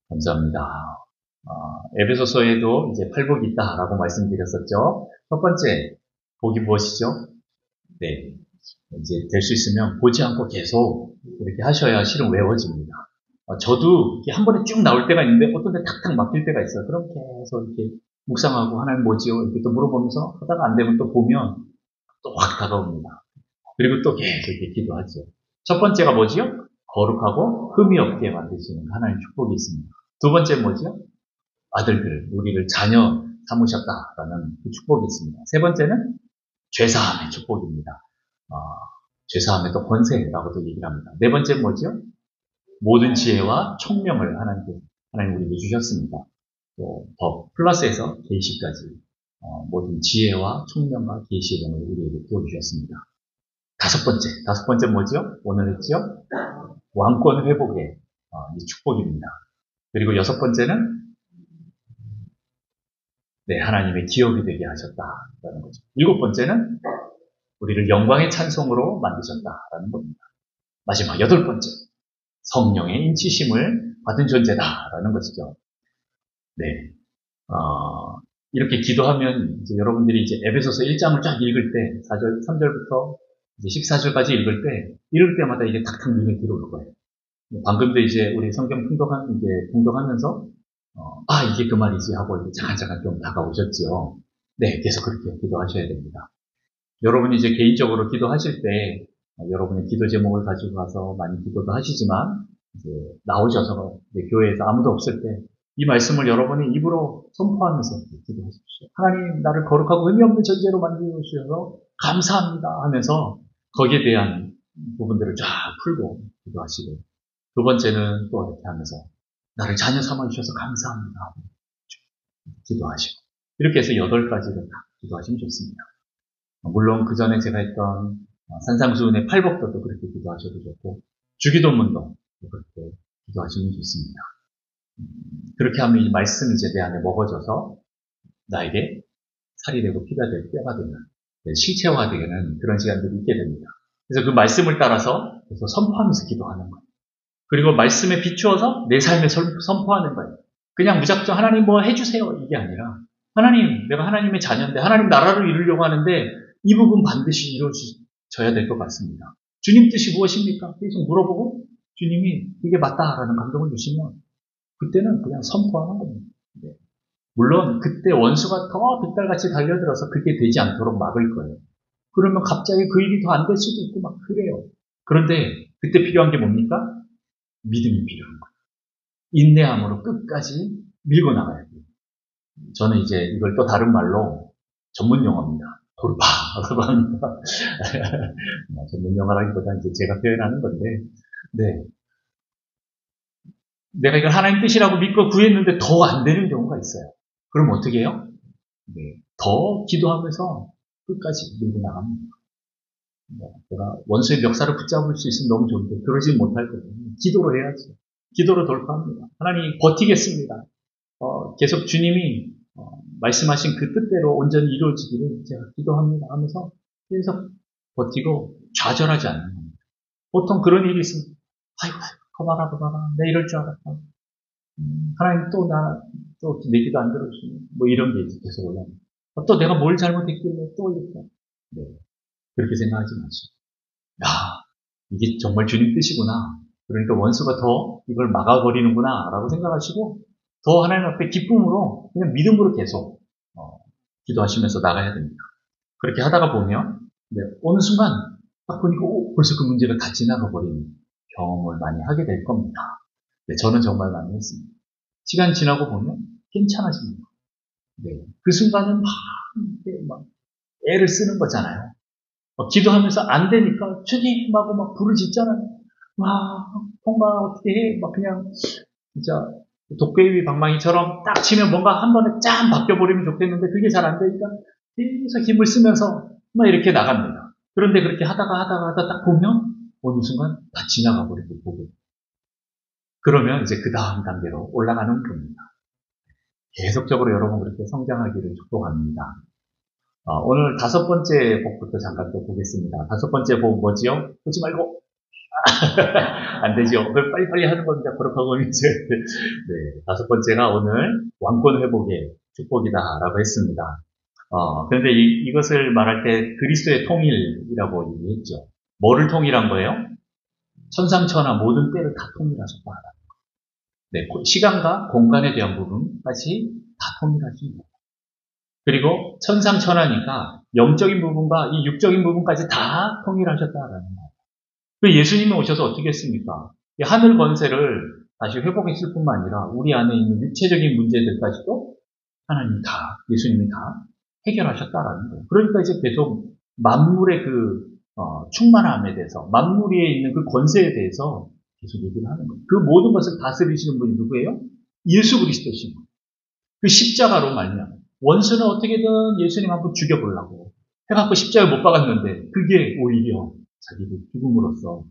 감사합니다. 에베소서에도 이제 팔복이 있다라고 말씀드렸었죠. 첫 번째, 복이 무엇이죠? 네. 이제 될 수 있으면 보지 않고 계속 이렇게 하셔야 실은 외워집니다. 저도 이렇게 한 번에 쭉 나올 때가 있는데 어떤 데 탁탁 막힐 때가 있어요. 그럼 계속 이렇게 묵상하고 하나님 뭐지요? 이렇게 또 물어보면서 하다가 안 되면 또 보면 또 확 다가옵니다. 그리고 또 계속 이렇게 기도하죠. 첫 번째가 뭐지요? 거룩하고 흠이 없게 만드시는 하나님의 축복이 있습니다. 두 번째 뭐죠? 아들들, 우리를 자녀 삼으셨다라는 그 축복이 있습니다. 세 번째는 죄사함의 축복입니다. 죄사함의 또 권세라고도 얘기를 합니다. 네 번째는 뭐죠? 모든 지혜와 총명을 하나님 우리에게 주셨습니다. 또 더 플러스해서 계시까지 모든 지혜와 총명과 계시의 영을 우리에게 부어주셨습니다. 다섯 번째 뭐죠? 오늘 했죠? 왕권 회복의 이 축복입니다. 그리고 여섯 번째는 하나님의 기업이 되게 하셨다라는 거죠. 일곱 번째는 우리를 영광의 찬송으로 만드셨다라는 겁니다. 마지막 여덟 번째, 성령의 인치심을 받은 존재다라는 것이죠. 네, 이렇게 기도하면 이제 여러분들이 이제 에베소서 1장을 쫙 읽을 때 4절, 3절부터 이제 14절까지 읽을 때마다 이게 탁탁 눈에 들어올 거예요. 방금도 이제 우리 성경 통독하면서 이게 그 말이지 하고 이제 잠깐 좀 다가오셨지요. 네, 계속 그렇게 기도하셔야 됩니다. 여러분이 이제 개인적으로 기도하실 때 여러분의 기도 제목을 가지고 가서 많이 기도도 하시지만 이제 나오셔서 교회에서 아무도 없을 때 이 말씀을 여러분이 입으로 선포하면서 기도하십시오. 하나님, 나를 거룩하고 의미 없는 존재로 만들어주셔서 감사합니다 하면서 거기에 대한 부분들을 쫙 풀고 기도하시고, 두 번째는 또 이렇게 하면서 나를 자녀 삼아주셔서 감사합니다 하고 기도하시고, 이렇게 해서 8가지를 다 기도하시면 좋습니다. 물론 그 전에 제가 했던 산상수훈의 팔복도도 그렇게 기도하셔도 좋고, 주기도문도 그렇게 기도하시면 좋습니다. 그렇게 하면 이 말씀이 이제 내 안에 먹어져서 나에게 살이 되고 피가 되고 뼈가 되는, 실체화되는 그런 시간들이 있게 됩니다. 그래서 그 말씀을 따라서 계속 선포하면서 기도하는 거예요. 그리고 말씀에 비추어서 내 삶에 선포하는 거예요. 그냥 무작정 하나님 뭐 해주세요 이게 아니라, 하나님, 내가 하나님의 자녀인데 하나님 나라를 이루려고 하는데 이 부분 반드시 이루어져야 될 것 같습니다. 주님 뜻이 무엇입니까? 계속 물어보고 주님이 이게 맞다라는 감동을 주시면 그때는 그냥 선포하는 겁니다. 네. 물론 그때 원수가 더 빗달같이 달려들어서 그게 되지 않도록 막을 거예요. 그러면 갑자기 그 일이 더 안 될 수도 있고 막 그래요. 그런데 그때 필요한 게 뭡니까? 믿음이 필요한 거예요. 인내함으로 끝까지 밀고 나가야 돼요. 저는 이제 이걸 또 다른 말로 전문 용어입니다. 돌파라고 합니다. 전문 용어라기보다 이제 제가 표현하는 건데, 네. 내가 이걸 하나님 뜻이라고 믿고 구했는데 더 안 되는 경우가 있어요. 그럼 어떻게 해요? 네. 더 기도하면서 끝까지 밀고 나갑니다. 내가 원수의 멱살을 붙잡을 수 있으면 너무 좋은데 그러지 못할 거예요. 기도로 해야지. 기도로 돌파합니다. 하나님 버티겠습니다. 계속 주님이 말씀하신 그 뜻대로 온전히 이루어지기를 제가 기도합니다 하면서 계속 버티고 좌절하지 않는 겁니다. 보통 그런 일이 있으면 아이고 봐봐라 내 이럴 줄 알았다. 하나님 또 내 기도 안 들어주시네. 뭐 이런 게 계속 올라옵니다. 또 내가 뭘 잘못했길래 또 이렇게. 네. 그렇게 생각하지 마시고. 이게 정말 주님 뜻이구나. 그러니까 원수가 더 이걸 막아버리는구나 라고 생각하시고 더 하나님 앞에 기쁨으로 그냥 믿음으로 계속 기도하시면서 나가야 됩니다. 그렇게 하다가 보면 어느 순간 딱 보니까 벌써 그 문제가 다 지나가 버리는 경험을 많이 하게 될 겁니다. 저는 정말 많이 했습니다. 시간 지나고 보면 괜찮아집니다. 그 순간은 막 애를 쓰는 거잖아요. 기도하면서 안 되니까 주님 하고 막 부르짖잖아요. 통과 어떻게 해? 막 그냥 진짜 도깨비 방망이처럼 딱 치면 뭔가 한 번에 짠 바뀌어버리면 좋겠는데 그게 잘 안 되니까 계속 힘을 쓰면서 막 이렇게 나갑니다. 그런데 그렇게 하다가 딱 보면 어느 순간 다 지나가 버리고 보고. 그러면 이제 그 다음 단계로 올라가는 겁니다. 계속적으로 여러분 그렇게 성장하기를 축복합니다. 오늘 5번째 복부터 잠깐 또 보겠습니다. 5번째 복 뭐지요? 보지 말고 안 되죠. 그걸 빨리빨리 하는 겁니다. 거룩하고 이제. 네. 다섯 번째가 오늘 왕권 회복의 축복이다라고 했습니다. 그런데 이것을 말할 때 그리스도의 통일이라고 얘기했죠. 뭐를 통일한 거예요? 천상천하 모든 때를 다 통일하셨다. 네, 시간과 공간에 대한 부분까지 다 통일하신 거예요. 그리고 천상천하니까 영적인 부분과 이 육적인 부분까지 다 통일하셨다라는 거예요. 그 예수님이 오셔서 어떻게 했습니까? 이 하늘 권세를 다시 회복했을 뿐만 아니라 우리 안에 있는 육체적인 문제들까지도 하나님이 다, 예수님이 다 해결하셨다라는 거예요. 그러니까 이제 계속 만물의 충만함에 대해서, 만물 위에 있는 그 권세에 대해서 계속 얘기를 하는 거예요. 그 모든 것을 다스리시는 분이 누구예요? 예수 그리스도신 거예요. 그 십자가로 말미암아 원수는 어떻게든 예수님 한번 죽여보려고 해갖고 십자가에 못 박았는데 그게 오히려 자기를 죽음으로써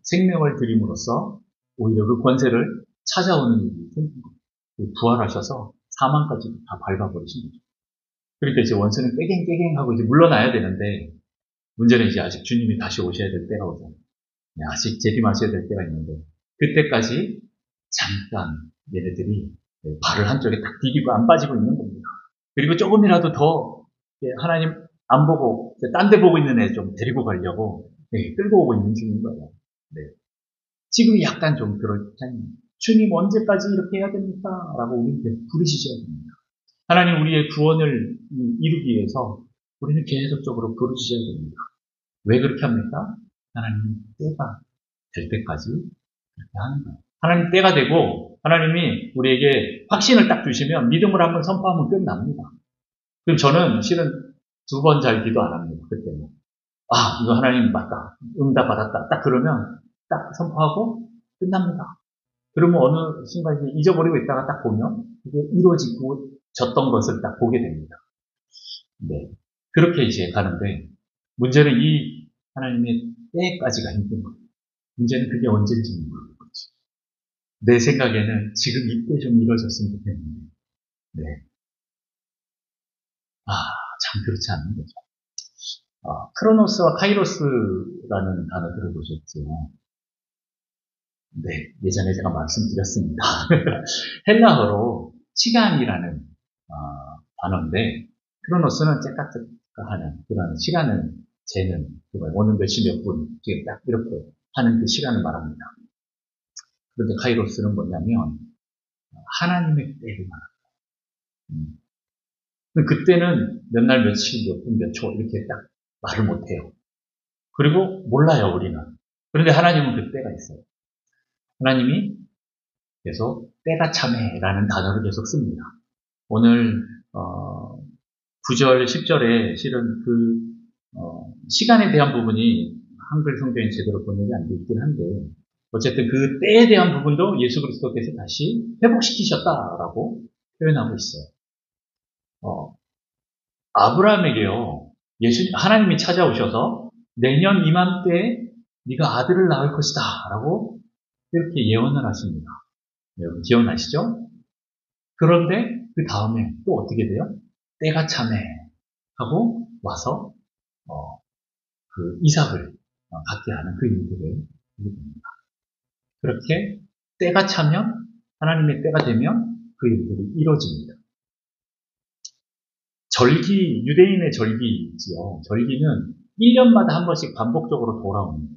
생명을 드림으로써 오히려 그 권세를 찾아오는 일이 생긴 거예요. 부활하셔서 사망까지 다 밟아버리신 거죠. 그러니까 이제 원수는 깨갱깨갱 하고 이제 물러나야 되는데 문제는 이제 아직 주님이 다시 오셔야 될 때가 오잖아요. 아직 재림하셔야 될 때가 있는데 그때까지 잠깐 얘네들이 발을 한쪽에 딱 디디고 안 빠지고 있는 겁니다. 그리고 조금이라도 더 하나님 안 보고 딴 데 보고 있는 애 좀 데리고 가려고 끌고 오고 있는 중인 거예요. 네. 지금 약간 좀 그럴 타이밍. 주님 언제까지 이렇게 해야 됩니까? 라고 우리는 부르시셔야 됩니다. 하나님 우리의 구원을 이루기 위해서 우리는 계속적으로 부르시셔야 됩니다. 왜 그렇게 합니까? 하나님 때가 될 때까지 그렇게 하는 거예요. 하나님 때가 되고 하나님이 우리에게 확신을 딱 주시면 믿음을 한번 선포하면 끝납니다. 그럼 저는 실은 두 번 잘 기도 안 합니다. 그때는. 이거 하나님 맞다. 응답 받았다. 딱 그러면 딱 선포하고 끝납니다. 그러면 어느 순간 이제 잊어버리고 있다가 딱 보면 이게 이루어지고 졌던 것을 딱 보게 됩니다. 네. 그렇게 이제 가는데 문제는 이 하나님의 때까지가 힘든 거예요. 문제는 그게 언제인지 모르는 거지. 내 생각에는 지금 이때 좀 이루어졌으면 좋겠는데. 네. 참 그렇지 않는 거죠. 크로노스와 카이로스라는 단어 들어보셨죠? 네, 예전에 제가 말씀드렸습니다. 헬라어로 시간이라는 단어인데 크로노스는 째깍째깍하는 그런 시간을 재는 오는 몇 시 몇 분 지금 딱 이렇게 하는 그 시간을 말합니다. 그런데 카이로스는 뭐냐면 하나님의 때를 말합니다. 그때는 몇 날 며칠 몇 분 몇 초 이렇게 딱 말을 못해요. 그리고 몰라요 우리는. 그런데 하나님은 그 때가 있어요. 하나님이 계속 때가 참해라는 단어를 계속 씁니다. 오늘 9절 10절에 실은 시간에 대한 부분이 한글 성경에 제대로 번역이 안 돼 있긴 한데 어쨌든 그 때에 대한 부분도 예수 그리스도께서 다시 회복시키셨다라고 표현하고 있어요. 아브라함에게요, 하나님이 찾아오셔서 내년 이맘때에 네가 아들을 낳을 것이다 라고 이렇게 예언을 하십니다. 여러분 기억나시죠? 그런데 그 다음에 또 어떻게 돼요? 때가 차네 하고 와서 그 이삭을 갖게 하는 그 일들을 하게 됩니다. 그렇게 때가 차면 하나님의 때가 되면 그 일들이 이루어집니다. 유대인의 절기지요. 절기는 1년마다 한 번씩 반복적으로 돌아옵니다.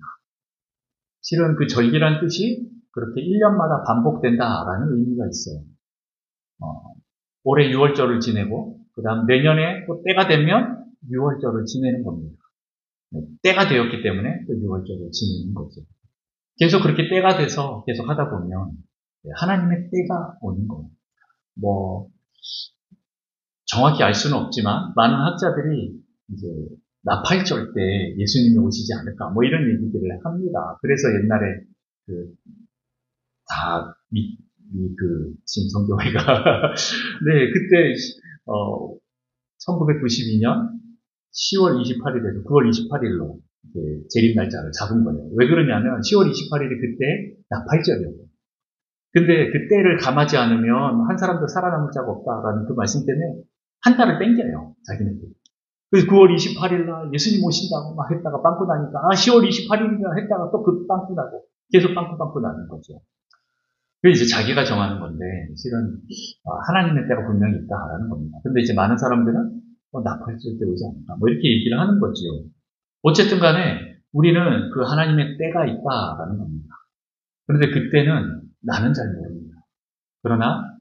실은 그 절기란 뜻이 그렇게 1년마다 반복된다라는 의미가 있어요. 올해 6월절을 지내고 그 다음 내년에 또 때가 되면 6월절을 지내는 겁니다. 때가 되었기 때문에 또 6월절을 지내는 거죠. 계속 그렇게 때가 돼서 계속 하다 보면 하나님의 때가 오는 거예요. 정확히 알 수는 없지만 많은 학자들이 이제 나팔절 때 예수님이 오시지 않을까 이런 얘기들을 합니다. 그래서 옛날에 지금 성교회가 네 그때 1992년 10월 28일에서 9월 28일로 재림 날짜를 잡은 거예요. 왜 그러냐면 10월 28일이 그때 나팔절이었어요. 근데 그때를 감하지 않으면 한 사람도 살아남을 자가 없다라는 그 말씀 때문에 한 달을 땡겨요. 자기네들. 그래서 9월 28일 날 예수님 오신다고 막 했다가 빵꾸 나니까 10월 28일이나 했다가 또 그 빵꾸 나고 계속 빵꾸 나는 거죠. 그게 이제 자기가 정하는 건데 실은 하나님의 때가 분명히 있다라는 겁니다. 근데 이제 많은 사람들은 나팔절 때 오지 않을까 뭐 이렇게 얘기를 하는 거지요. 어쨌든 간에 우리는 그 하나님의 때가 있다라는 겁니다. 그런데 그때는 나는 잘 모릅니다. 그러나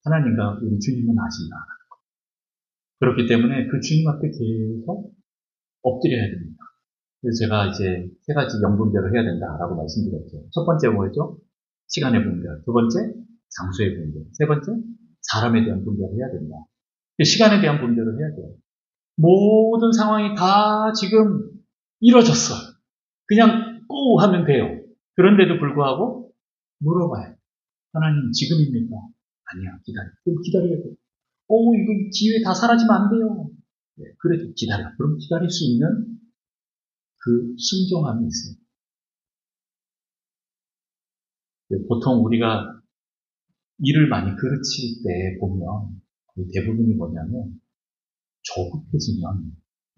하나님과 우리 주님은 아신다. 그렇기 때문에 그 주님 앞에 계속 엎드려야 됩니다. 그래서 제가 이제 세 가지 영분별을 해야 된다라고 말씀드렸죠. 첫 번째 뭐였죠? 시간의 분별. 두 번째, 장소의 분별. 세 번째, 사람에 대한 분별을 해야 된다. 시간에 대한 분별을 해야 돼요. 모든 상황이 다 지금 이루어졌어요. 그냥 고 하면 돼요. 그런데도 불구하고 물어봐요. 하나님 지금입니까? 아니야, 기다려. 그럼 기다려야 돼. 이거 기회 다 사라지면 안 돼요. 네, 그래도 기다려. 그럼 기다릴 수 있는 그 순종함이 있어요. 보통 우리가 일을 많이 그르칠 때 보면 대부분이 뭐냐면 조급해지면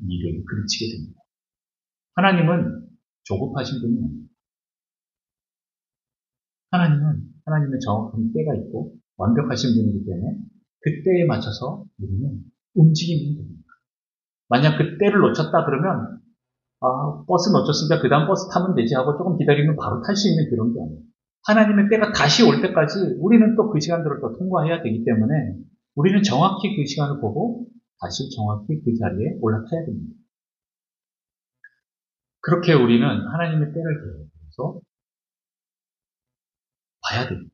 일을 그르치게 됩니다. 하나님은 조급하신 분이 아닙니다. 하나님은 하나님의 정확한 때가 있고 완벽하신 분이기 때문에 그 때에 맞춰서 우리는 움직이면 됩니다. 만약 그 때를 놓쳤다 그러면 버스 놓쳤으니까 그 다음 버스 타면 되지 하고 조금 기다리면 바로 탈 수 있는 그런 게 아니에요. 하나님의 때가 다시 올 때까지 우리는 또 그 시간들을 또 통과해야 되기 때문에 우리는 정확히 그 시간을 보고 다시 정확히 그 자리에 올라타야 됩니다. 그렇게 우리는 하나님의 때를 계속 봐야 됩니다.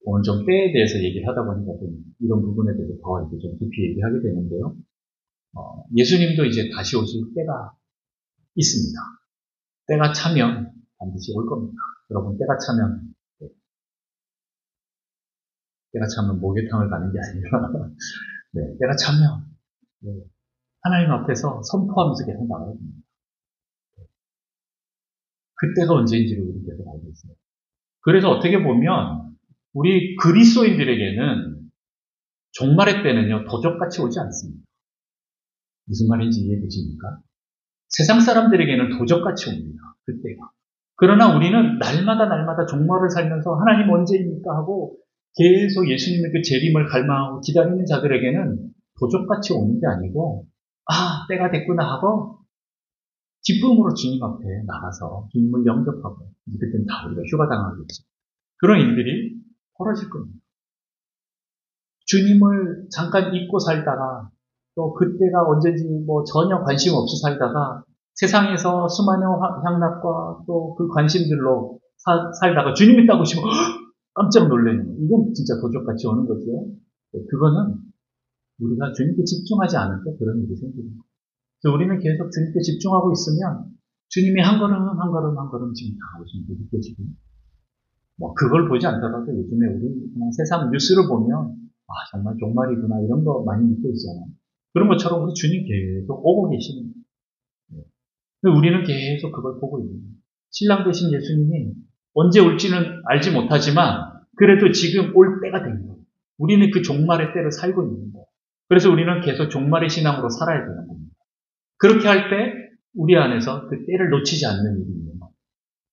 오늘 좀 때에 대해서 얘기를 하다 보니까 좀 이런 부분에 대해서 더 이렇게 좀 깊이 얘기하게 되는데요. 예수님도 이제 다시 오실 때가 있습니다. 때가 차면 반드시 올 겁니다. 여러분, 때가 차면 목욕탕을 가는 게 아니라, 네, 때가 차면, 네, 하나님 앞에서 선포하면서 계속 나가야 됩니다. 그때가 언제인지를 우리 계속 알고 있어요. 그래서 어떻게 보면, 우리 그리스도인들에게는 종말의 때는요, 도적같이 오지 않습니다. 무슨 말인지 이해되십니까? 세상 사람들에게는 도적같이 옵니다. 그때가. 그러나 우리는 날마다 종말을 살면서 하나님 언제입니까 하고 계속 예수님의 그 재림을 갈망하고 기다리는 자들에게는 도적같이 오는 게 아니고 때가 됐구나 하고 기쁨으로 주님 앞에 나가서 주님을 영접하고 그때는 다 우리가 휴가 당하겠죠. 그런 일들이 벌어질 겁니다. 주님을 잠깐 잊고 살다가 또 그때가 언제인지 전혀 관심 없이 살다가 세상에서 수많은 향락과 또 그 관심들로 살다가 주님 있다고 하시면 깜짝 놀라는 거예요. 이건 진짜 도적같이 오는 거죠. 그거는 우리가 주님께 집중하지 않을 때 그런 일이 생기는 거예요. 그래서 우리는 계속 주님께 집중하고 있으면 주님이 한 걸음 지금 다가오시는 게 느껴지고 그걸 보지 않더라도 요즘에 우리 그냥 세상 뉴스를 보면 정말 종말이구나 이런 거 많이 느껴지잖아요. 그런 것처럼 우리 주님 계속 오고 계시는 거예요. 우리는 계속 그걸 보고 있는 거예요. 신랑 되신 예수님이 언제 올지는 알지 못하지만 그래도 지금 올 때가 된 거예요. 우리는 그 종말의 때를 살고 있는 거예요. 그래서 우리는 계속 종말의 신앙으로 살아야 되는 겁니다. 그렇게 할 때 우리 안에서 그 때를 놓치지 않는 일이 있는 거예요.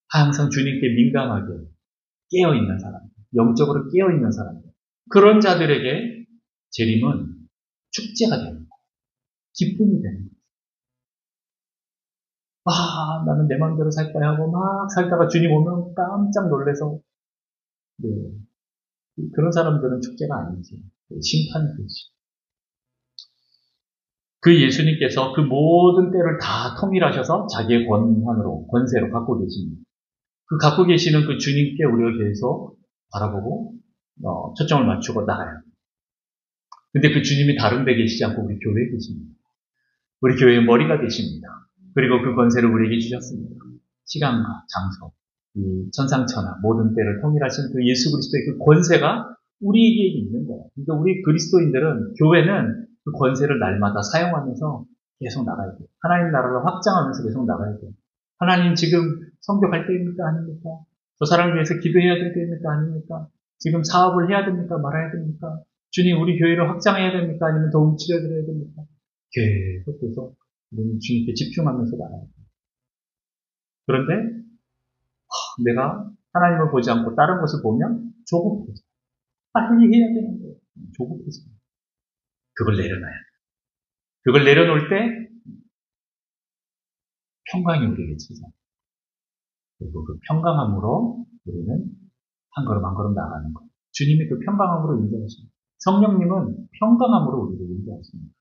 항상 주님께 민감하게 깨어있는 사람들, 영적으로 깨어있는 사람들, 그런 자들에게 재림은 축제가 되는 거예요. 기쁨이 되는 거예요. 나는 내 마음대로 살 거야 하고 막 살다가 주님 오면 깜짝 놀라서 그런 사람들은 축제가 아니지. 심판이 되지. 그 예수님께서 그 모든 때를 다 통일하셔서 자기의 권세로 갖고 계십니다. 그 갖고 계시는 그 주님께 우리가 계속 바라보고 초점을 맞추고 나가요. 근데 그 주님이 다른 데 계시지 않고 우리 교회에 계십니다. 우리 교회의 머리가 되십니다. 그리고 그 권세를 우리에게 주셨습니다. 시간과 장소, 이 천상천하 모든 때를 통일하신 그 예수 그리스도의 그 권세가 우리에게 있는 거예요. 그러니까 우리 그리스도인들은 교회는 그 권세를 날마다 사용하면서 계속 나가야 돼요. 하나님 나라를 확장하면서 계속 나가야 돼요. 하나님 지금 성격할 때입니까? 아닙니까? 저 사람을 위해서 기도해야 될 때입니까? 아닙니까? 지금 사업을 해야 됩니까? 말아야 됩니까? 주님, 우리 교회를 확장해야 됩니까? 아니면 더 움츠려드려야 됩니까? 계속해서 우리는 주님께 집중하면서 나가야 돼요. 그런데 내가 하나님을 보지 않고 다른 것을 보면 조급해져. 빨리 해야 되는데 조급해져. 그걸 내려놔야 돼. 그걸 내려놓을 때 평강이 우리에게 찾아와요. 그리고 그 평강함으로 우리는 한 걸음 한 걸음 나가는 거예요. 주님이 그 평강함으로 인도하십니다. 성령님은 평강함으로 우리를 인도하십니다.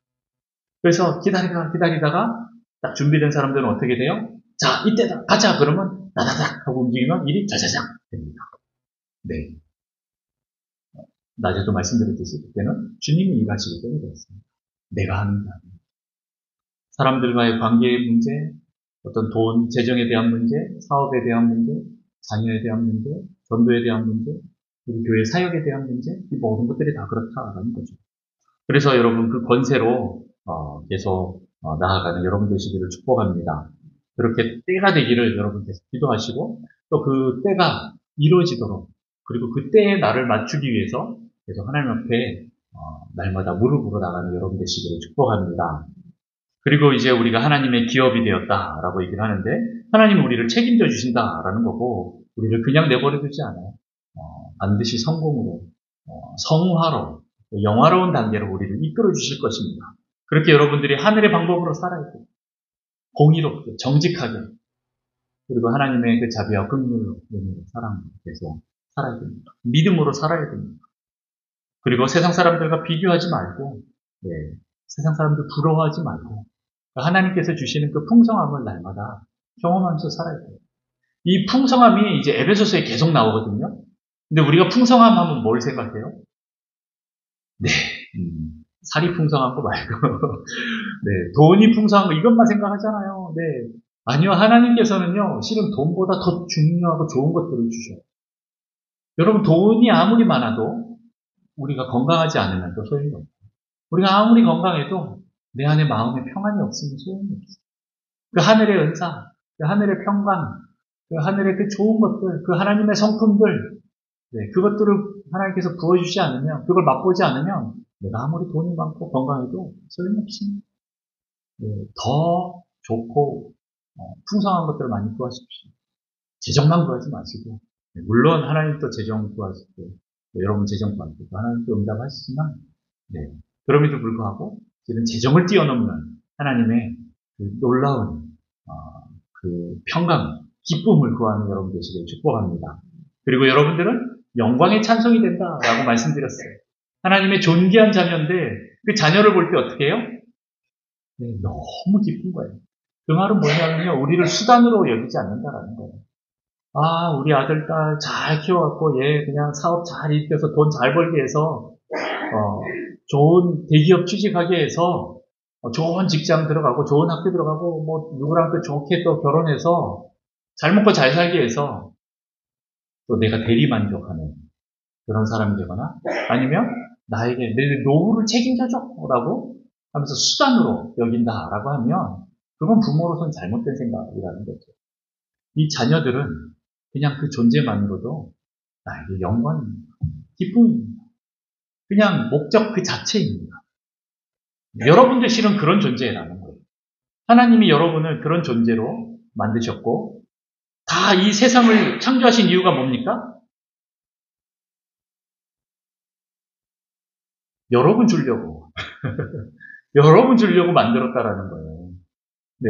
그래서 기다리다가 딱 준비된 사람들은 어떻게 돼요? 자, 이때다, 가자! 그러면 나다닥 하고 움직이면 일이 자자작 됩니다. 네. 낮에도 말씀드렸듯이 그때는 주님이 일하시기 때문에 그렇습니다. 내가 하는 게 아닙니다. 사람들과의 관계의 문제, 어떤 돈, 재정에 대한 문제, 사업에 대한 문제, 자녀에 대한 문제, 전도에 대한 문제, 우리 교회 사역에 대한 문제, 이 모든 것들이 다 그렇다라는 거죠. 그래서 여러분 그 권세로 계속 나아가는 여러분 되시기를 축복합니다. 그렇게 때가 되기를 여러분 계속 기도하시고 또 그 때가 이루어지도록 그리고 그 때에 나를 맞추기 위해서 계속 하나님 앞에 날마다 무릎 꿇어 나가는 여러분 되시기를 축복합니다. 그리고 이제 우리가 하나님의 기업이 되었다라고 얘기를 하는데 하나님은 우리를 책임져 주신다라는 거고 우리를 그냥 내버려 두지 않아요. 반드시 성공으로 성화로 영화로운 단계로 우리를 이끌어 주실 것입니다. 그렇게 여러분들이 하늘의 방법으로 살아야 돼요. 공의롭게 정직하게 그리고 하나님의 그 자비와 긍휼로 사랑으로 계속 살아야 됩니다. 믿음으로 살아야 됩니다. 그리고 세상 사람들과 비교하지 말고 세상 사람들 부러워하지 말고 하나님께서 주시는 그 풍성함을 날마다 경험하면서 살아야 돼요. 이 풍성함이 이제 에베소서에 계속 나오거든요. 근데 우리가 풍성함 하면 뭘 생각해요? 네, 살이 풍성한 거 말고, 네, 돈이 풍성한 거 이것만 생각하잖아요. 네, 아니요, 하나님께서는요, 실은 돈보다 더 중요하고 좋은 것들을 주셔요. 여러분, 돈이 아무리 많아도 우리가 건강하지 않으면 또 소용이 없어요. 우리가 아무리 건강해도 내 안에 마음에 평안이 없으면 소용이 없어요. 그 하늘의 은사, 그 하늘의 평강, 그 하늘의 그 좋은 것들, 그 하나님의 성품들, 네, 그것들을 하나님께서 부어주지 않으면, 그걸 맛보지 않으면, 내가 아무리 돈이 많고 건강해도 소용이 없습니다. 네, 더 좋고, 풍성한 것들을 많이 구하십시오. 재정만 구하지 마시고, 네, 물론 하나님 또 재정 구하실 때, 네, 여러분 재정 구할 때, 하나님 또 응답하시지만, 네, 그럼에도 불구하고, 지금 재정을 뛰어넘는 하나님의 그 놀라운, 그 평강, 기쁨을 구하는 여러분 되시길 축복합니다. 그리고 여러분들은 영광의 찬송이 된다라고 말씀드렸어요. 하나님의 존귀한 자녀인데 그 자녀를 볼 때 어떻게 해요? 네, 너무 기쁜 거예요. 그 말은 뭐냐면요. 우리를 수단으로 여기지 않는다라는 거예요. 아, 우리 아들, 딸 잘 키워갖고 얘 그냥 사업 잘 일으켜서 돈 잘 벌게 해서 좋은 대기업 취직하게 해서 좋은 직장 들어가고 좋은 학교 들어가고 뭐 누구랑 또 좋게 또 결혼해서 잘 먹고 잘 살게 해서 또 내가 대리만족하는 그런 사람이 되거나 아니면 나에게 내 노후를 책임져줘 라고 하면서 수단으로 여긴다라고 하면 그건 부모로서는 잘못된 생각이라는 거죠. 이 자녀들은 그냥 그 존재만으로도 나에게 영광입니다. 기쁨입니다. 그냥 목적 그 자체입니다. 여러분들 실은 그런 존재라는 거예요. 하나님이 여러분을 그런 존재로 만드셨고 다 이 세상을 창조하신 이유가 뭡니까? 여러분 주려고. 여러분 주려고 만들었다라는 거예요. 네.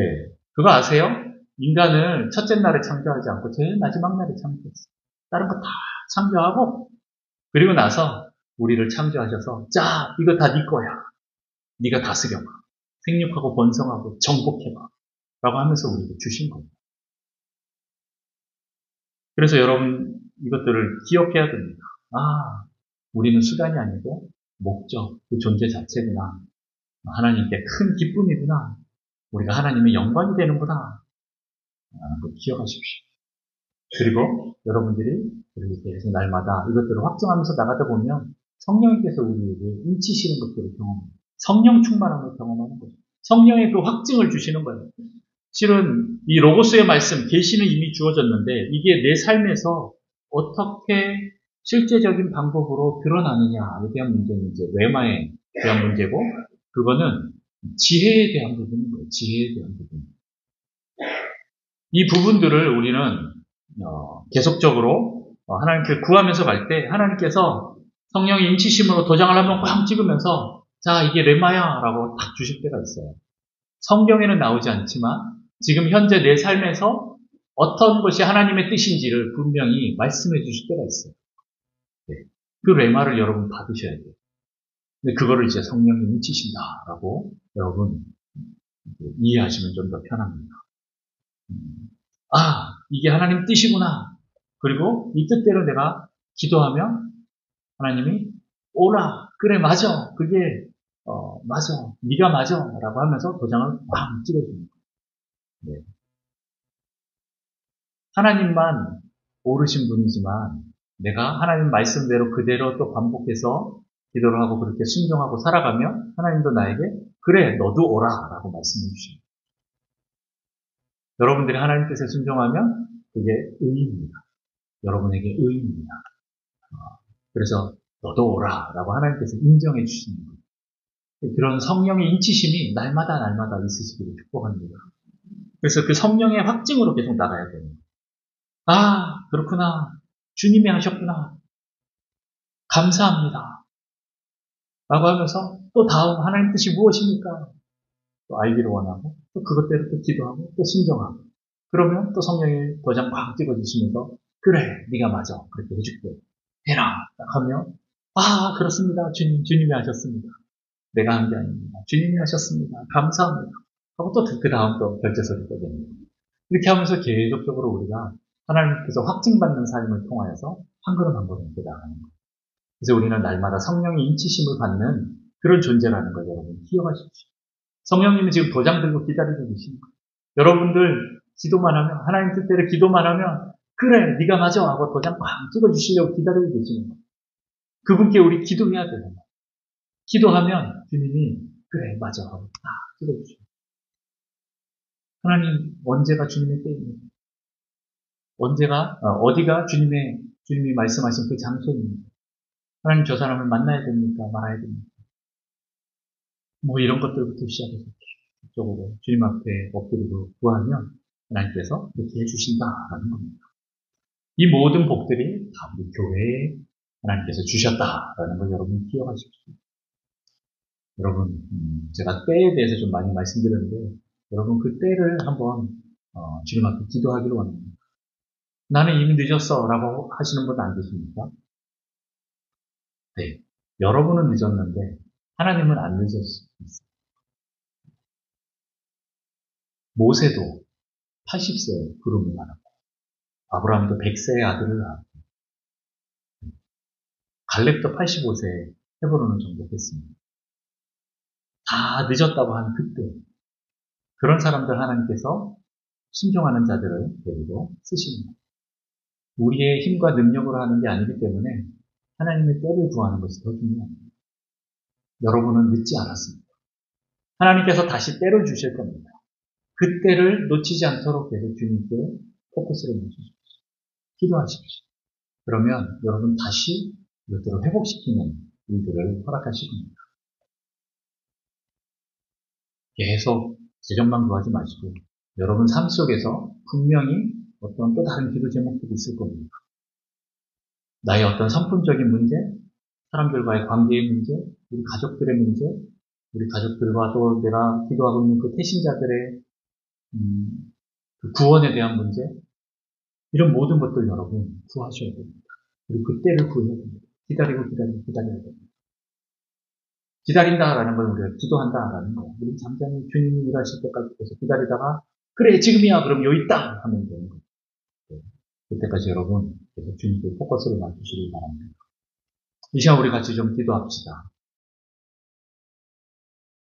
그거 아세요? 인간을 첫째 날에 창조하지 않고 제일 마지막 날에 창조했어요. 다른 거 다 창조하고, 그리고 나서 우리를 창조하셔서, 자, 이거 다 네 거야. 네가 다스려봐. 생육하고 번성하고 정복해봐. 라고 하면서 우리를 주신 겁니다. 그래서 여러분, 이것들을 기억해야 됩니다. 아, 우리는 수단이 아니고, 목적, 그 존재 자체구나. 하나님께 큰 기쁨이구나. 우리가 하나님의 영광이 되는구나. 라는 걸 기억하십시오. 그리고 여러분들이 이렇게 계속 날마다 이것들을 확증하면서 나가다 보면 성령님께서 우리에게 인치시는 것들을 경험합니다. 성령 충만함을 경험하는 거죠. 성령의 그 확증을 주시는 거예요. 실은 이 로고스의 말씀, 계시는 이미 주어졌는데 이게 내 삶에서 어떻게 실제적인 방법으로 드러나느냐에 대한 문제는 이제 레마에 대한 문제고, 그거는 지혜에 대한 부분인 거예요. 지혜에 대한 부분. 이 부분들을 우리는 계속적으로 하나님께 구하면서 갈 때 하나님께서 성령의 인치심으로 도장을 한번 꽝 찍으면서 자, 이게 레마야 라고 딱 주실 때가 있어요. 성경에는 나오지 않지만 지금 현재 내 삶에서 어떤 것이 하나님의 뜻인지를 분명히 말씀해 주실 때가 있어요. 네. 그 레마를 여러분 받으셔야 돼요. 근데 그거를 이제 성령이 인치신다라고 여러분 이해하시면 좀 더 편합니다. 아, 이게 하나님 뜻이구나. 그리고 이 뜻대로 내가 기도하면 하나님이 오라, 그래, 맞아, 그게 맞아, 네가 맞아 라고 하면서 도장을 꽝 찍어줍니다. 네. 하나님만 오르신 분이지만 내가 하나님 말씀대로 그대로 또 반복해서 기도를 하고 그렇게 순종하고 살아가면 하나님도 나에게 그래, 너도 오라 라고 말씀해 주십니다. 여러분들이 하나님 뜻에 순종하면 그게 의입니다. 여러분에게 의입니다. 그래서 너도 오라 라고 하나님께서 인정해 주시는 거예요. 그런 성령의 인치심이 날마다 있으시기를 축복합니다. 그래서 그 성령의 확증으로 계속 나가야 돼요. 아, 그렇구나. 주님이 하셨구나. 감사합니다. 라고 하면서 또 다음 하나님 뜻이 무엇입니까? 또 알기를 원하고 또 그것대로 또 기도하고 또 순종하고 그러면 또 성령의 도장 꽉 찍어주시면서 그래, 네가 맞아. 그렇게 해줄게. 해라. 딱 하면 아, 그렇습니다. 주님이 하셨습니다. 내가 한 게 아닙니다. 주님이 하셨습니다. 감사합니다. 하고 또 그 다음 또 결제서를 떠듭니다. 이렇게 하면서 계속적으로 우리가 하나님께서 확증받는 삶을 통하여서 한 걸음 한 걸음 나가는 거예요. 그래서 우리는 날마다 성령의 인치심을 받는 그런 존재라는 걸 여러분 기억하십시오. 성령님은 지금 도장 들고 기다리고 계십니다. 여러분들 기도만 하면 하나님 뜻대로 기도만 하면 그래 네가 맞아 하고 도장 꽉 찍어주시려고 기다리고 계시는 거예요. 그분께 우리 기도해야 돼요. 기도하면 주님이 그래 맞아 하고 딱 찍어주셔요. 하나님 언제가 주님의 때입니까? 언제가 어디가 주님이 말씀하신 그 장소입니까? 하나님 저 사람을 만나야 됩니까? 말아야 됩니까? 뭐 이런 것들부터 시작해서 계속적으로 주님 앞에 엎드리고 구하면 하나님께서 그렇게 해주신다라는 겁니다. 이 모든 복들이 다 우리 교회에 하나님께서 주셨다라는 걸 여러분 기억하십시오. 여러분 제가 때에 대해서 좀 많이 말씀드렸는데 여러분 그 때를 한번 주님 앞에 기도하기를 원합니다. 나는 이미 늦었어 라고 하시는 분 안 계십니까? 네, 여러분은 늦었는데 하나님은 안 늦었어요. 모세도 80세에 부름을 받았고 아브라함도 100세의 아들을 낳았고 갈렙도 85세에 헤브론을 정복했습니다. 다 늦었다고 하는 그때 그런 사람들 하나님께서 순종하는 자들을 데리고 쓰십니다. 우리의 힘과 능력으로 하는 게 아니기 때문에 하나님의 때를 구하는 것이 더 중요합니다. 여러분은 늦지 않았습니다. 하나님께서 다시 때를 주실 겁니다. 그 때를 놓치지 않도록 계속 주님께 포커스를 맞추십시오. 기도하십시오. 그러면 여러분 다시 이것들을 회복시키는 일들을 허락하실 겁니다. 계속 재정만 구하지 마시고 여러분 삶 속에서 분명히 어떤 또 다른 기도 제목들이 있을 겁니다. 나의 어떤 성품적인 문제, 사람들과의 관계의 문제, 우리 가족들의 문제, 우리 가족들과 또 내가 기도하고 있는 그 태신자들의 그 구원에 대한 문제, 이런 모든 것들 여러분 구하셔야 됩니다. 그리고 그 때를 구해야 됩니다. 기다려야 됩니다. 기다린다라는 건 우리가 기도한다라는 거예요. 우리 잠잠히 주님이 일하실 때까지 계속 기다리다가 그래 지금이야 그럼 여기 있다 하면 되는 거예요. 네. 그때까지 여러분 계속 주님께 포커스를 맞추시길 바랍니다. 이 시간 우리 같이 좀 기도합시다.